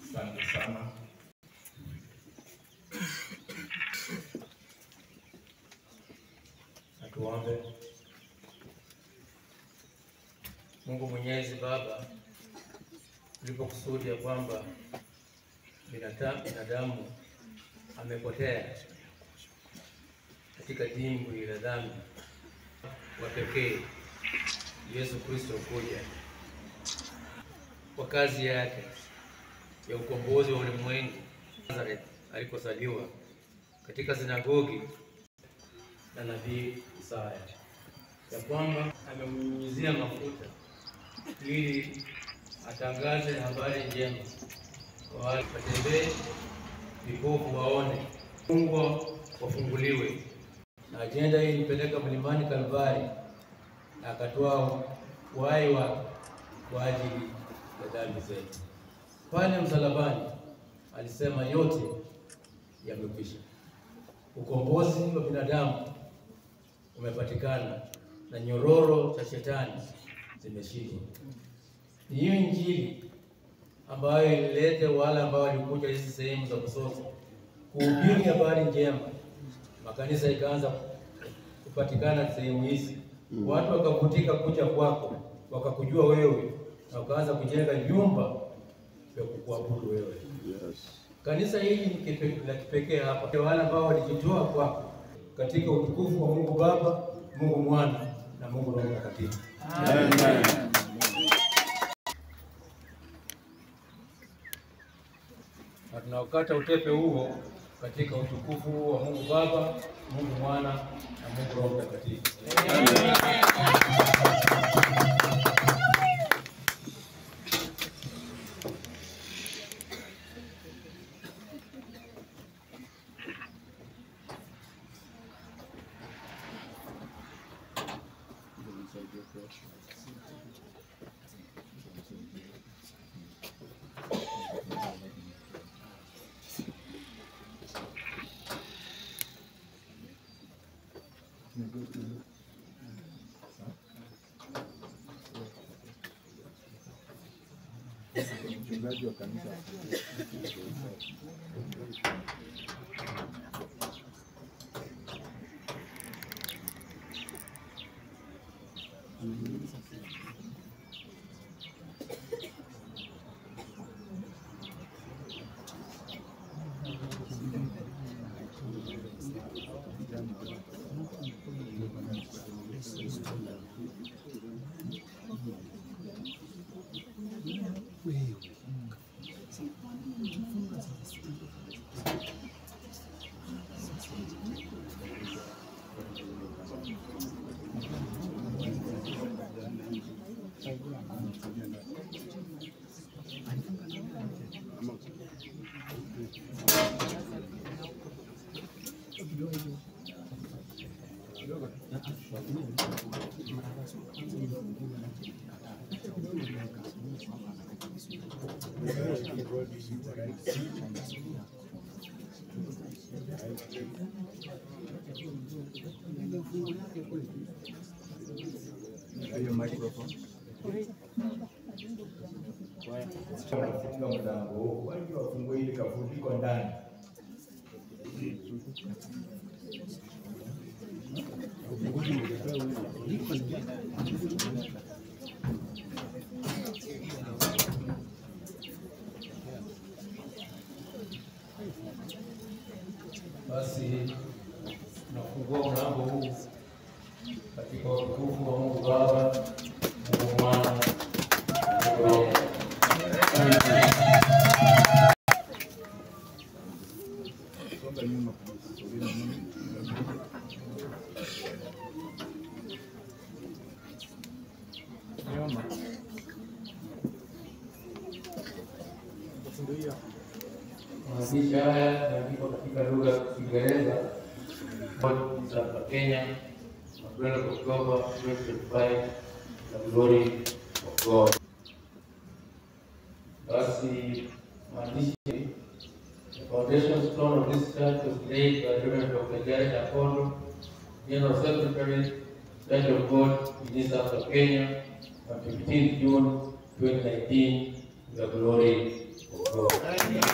Asante sana. Tuombe. Mungu Mwenyezi Baba, ulipokusudia kwamba binadamu amepotea katika dimbwi la dhambi, wa pekee Yesu Kristo kuja kwa kazi yake ya ukombozi wa ulimwengu Nazareth alikozaliwa katika sinagogi na nabii Isaya, ya kwamba amemnyunyizia mafuta ili atangaze habari njema kwa wale watembee, vipofu waone, wafungwa wafunguliwe. Na ajenda hii ilipeleka mlimani Kalvari na akatoa uhai wake kwa ajili ya dhambi zetu. Pale msalabani alisema yote yamekwisha. Ukombozi wa binadamu umepatikana na nyororo za shetani zimeshindwa. Ni hiyo Injili ambayo ililete wale ambao walikuja hizi sehemu za Busoga kuhubiri habari njema. Makanisa ikaanza kupatikana sehemu hizi. Watu wakavutika kuja kwako, wakakujua wewe, na wakaanza kujenga nyumba ya kukuabudu wewe. Kanisa hili ni la kipekee hapa. Wale ambao walijitoa kwako katika utukufu wa Mungu Baba, Mungu Mwana na Mungu Roho Mtakatifu. Amen. Na tunaokata utepe huo katika utukufu wa Mungu Baba, Mungu Mwana na Mungu Roho Mtakatifu. Amen. Mchungaji wa kanisa wafungue ili kafundiko ndani. Basi nafungua mlango huu katika utukufu wa Mungu Baba, Mungu Mwana na Mungu Roho. Maandishi haya yameandikwa katika lugha ya Kiingereza za Kenya, April October 2025, the glory of God. Basi maandishi, the foundation stone of this church was laid by the Reverend Dr. Jared Akondo, General Secretary, Church of God in East Africa, Kenya, on 15th June 2019 to the glory of God.